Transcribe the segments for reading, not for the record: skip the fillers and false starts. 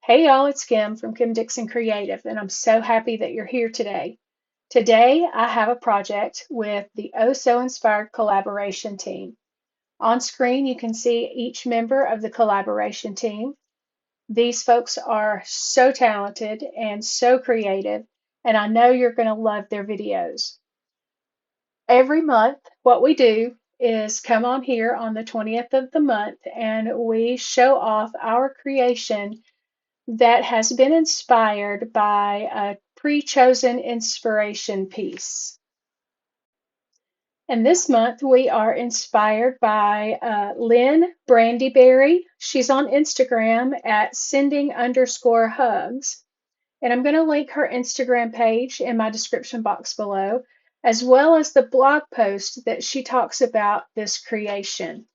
Hey y'all, it's Kim from Kim Dixon Creative, and I'm so happy that you're here today. Today, I have a project with the Oh So Inspired collaboration team. On screen, you can see each member of the collaboration team. These folks are so talented and so creative, and I know you're going to love their videos. Every month, what we do is come on here on the 20th of the month and we show off our creation that has been inspired by a pre-chosen inspiration piece. And this month we are inspired by Lynn Brandyberry. She's on Instagram at sending_hugs. And I'm going to link her Instagram page in my description box below, as well as the blog post that she talks about this creation.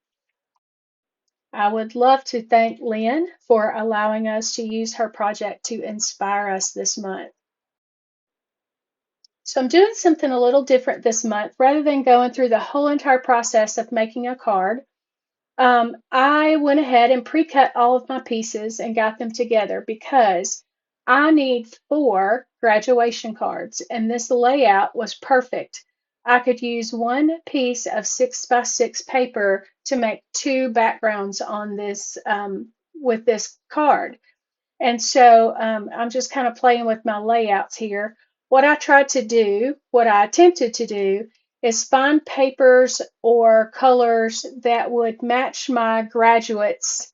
I would love to thank Lynn for allowing us to use her project to inspire us this month. So I'm doing something a little different this month. Rather than going through the whole entire process of making a card, I went ahead and pre-cut all of my pieces and got them together because I need 4 graduation cards, and this layout was perfect. I could use one piece of 6x6 paper to make 2 backgrounds on this with this card. And so I'm just kind of playing with my layouts here. What I tried to do, what I attempted to do, is find papers or colors that would match my graduates'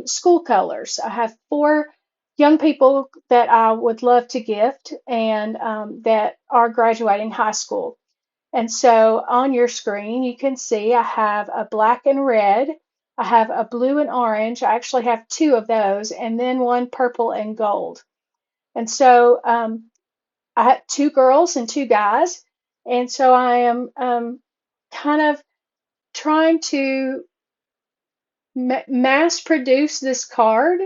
school colors. I have 4 young people that I would love to gift and that are graduating high school. And so on your screen, you can see I have a black and red. I have a blue and orange. I actually have 2 of those, and then one purple and gold. And so I have 2 girls and 2 guys. And so I am kind of trying to mass produce this card,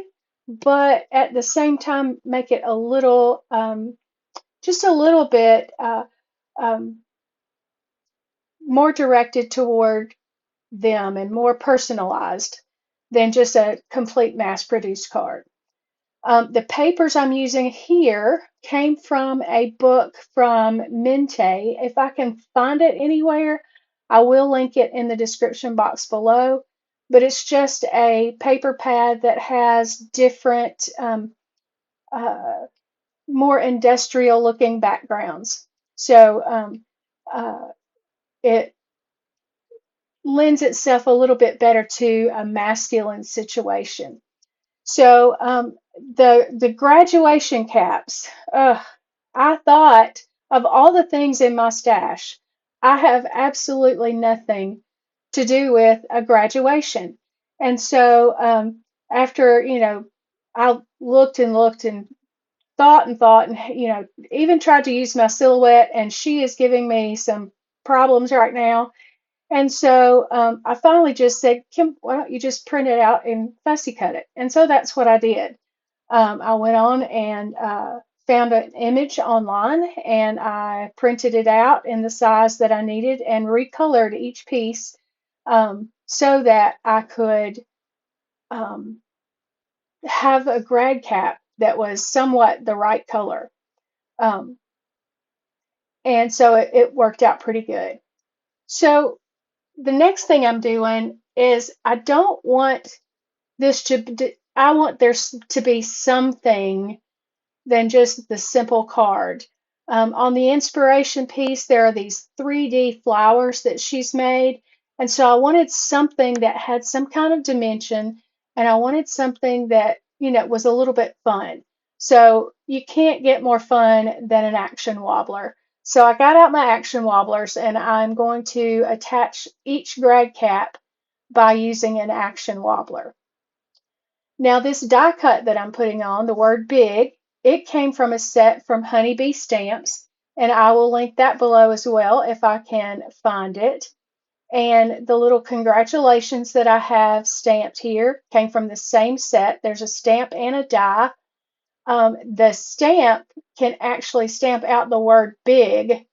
but at the same time make it a little, just a little bit um, more directed toward them and more personalized than just a complete mass produced card. The papers I'm using here came from a book from Mintay. If I can find it anywhere, I will link it in the description box below. But it's just a paper pad that has different, uh, more industrial looking backgrounds. So uh, it lends itself a little bit better to a masculine situation. So the graduation caps, I thought of all the things in my stash, I have absolutely nothing to do with a graduation. And so after, I looked and looked and thought and, even tried to use my silhouette, and she is giving me some problems right now. And so I finally just said, Kim, why don't you just print it out and fussy cut it? And so that's what I did. I went on and found an image online and I printed it out in the size that I needed and recolored each piece so that I could um, have a grad cap that was somewhat the right color. Um, and so it worked out pretty good. So the next thing I'm doing is I don't want this to, I want there to be something than just the simple card. On the inspiration piece, there are these 3D flowers that she's made. And so I wanted something that had some kind of dimension, and I wanted something that, was a little bit fun. So you can't get more fun than an action wobbler. So I got out my action wobblers and I'm going to attach each grad cap by using an action wobbler. Now this die cut that I'm putting on, the word big, it came from a set from Honeybee Stamps, and I will link that below as well if I can find it. And the little congratulations that I have stamped here came from the same set. There's a stamp and a die. The stamp can actually stamp out the word big,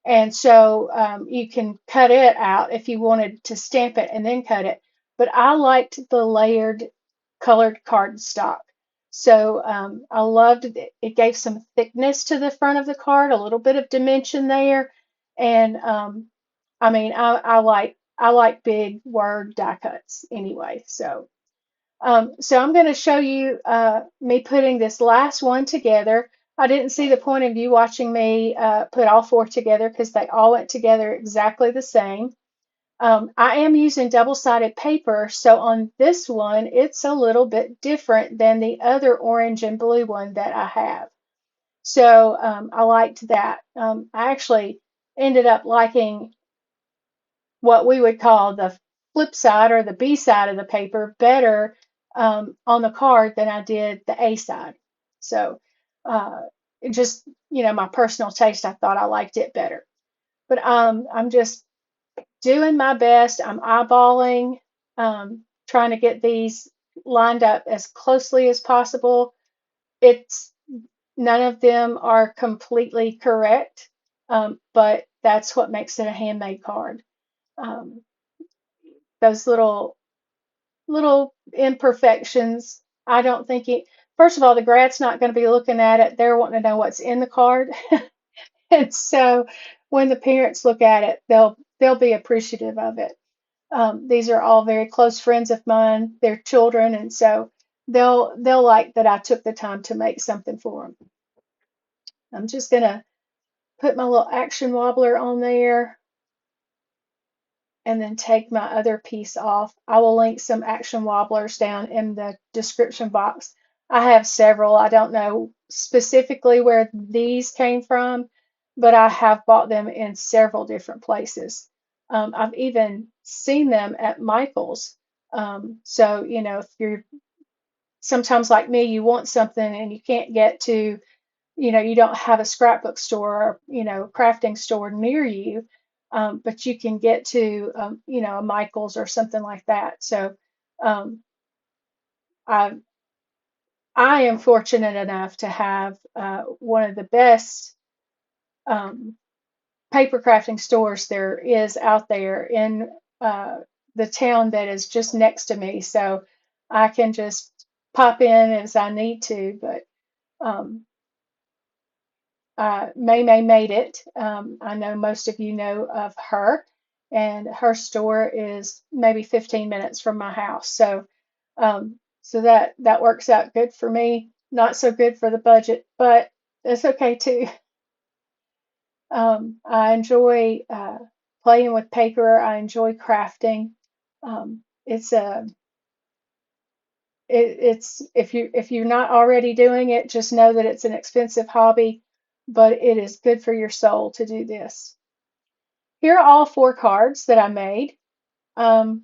and so you can cut it out if you wanted to stamp it and then cut it. But I liked the layered colored cardstock. So I loved it. It gave some thickness to the front of the card, a little bit of dimension there. And I mean, I like big word die cuts anyway. So I'm going to show you me putting this last one together. I didn't see the point of you watching me put all four together because they all went together exactly the same. I am using double-sided paper, so on this one, it's a little bit different than the other orange and blue one that I have. So I liked that. I actually ended up liking what we would call the flip side or the B side of the paper better on the card than I did the A side. So it just, my personal taste, I thought I liked it better. But I'm just doing my best. I'm eyeballing, trying to get these lined up as closely as possible. It's None of them are completely correct, but that's what makes it a handmade card. Um, those little imperfections. I don't think it. First of all, the grad's not going to be looking at it. They're wanting to know what's in the card, and so when the parents look at it, they'll be appreciative of it. These are all very close friends of mine. They're children, and so they'll like that I took the time to make something for them. I'm just gonna put my little action wobbler on there and then take my other piece off. I will link some action wobblers down in the description box. I have several. I don't know specifically where these came from, but I have bought them in several different places. I've even seen them at Michael's. So, if you're sometimes like me, you want something and you can't get to, you don't have a scrapbook store or, crafting store near you, but you can get to, a Michael's or something like that. So um, I, I am fortunate enough to have one of the best um, paper crafting stores there is out there in uh, the town that is just next to me. So I can just pop in as I need to, but um, May May made it. I know most of you know of her, and her store is maybe 15 minutes from my house. So that works out good for me. Not so good for the budget, but that's okay too. I enjoy playing with paper. I enjoy crafting. It's a it's if you're not already doing it, just know that it's an expensive hobby, but it is good for your soul to do this. Here are all four cards that I made.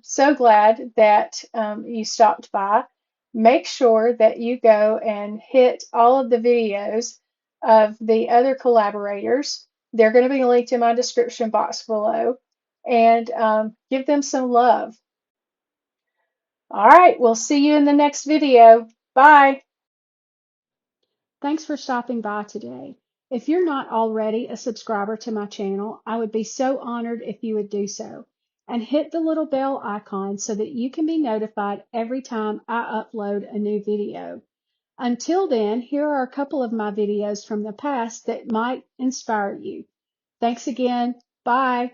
So glad that you stopped by. Make sure that you go and hit all of the videos of the other collaborators. They're going to be linked in my description box below, and give them some love. All right, we'll see you in the next video. Bye. Thanks for stopping by today. If you're not already a subscriber to my channel, I would be so honored if you would do so. And hit the little bell icon so that you can be notified every time I upload a new video. Until then, here are a couple of my videos from the past that might inspire you. Thanks again. Bye.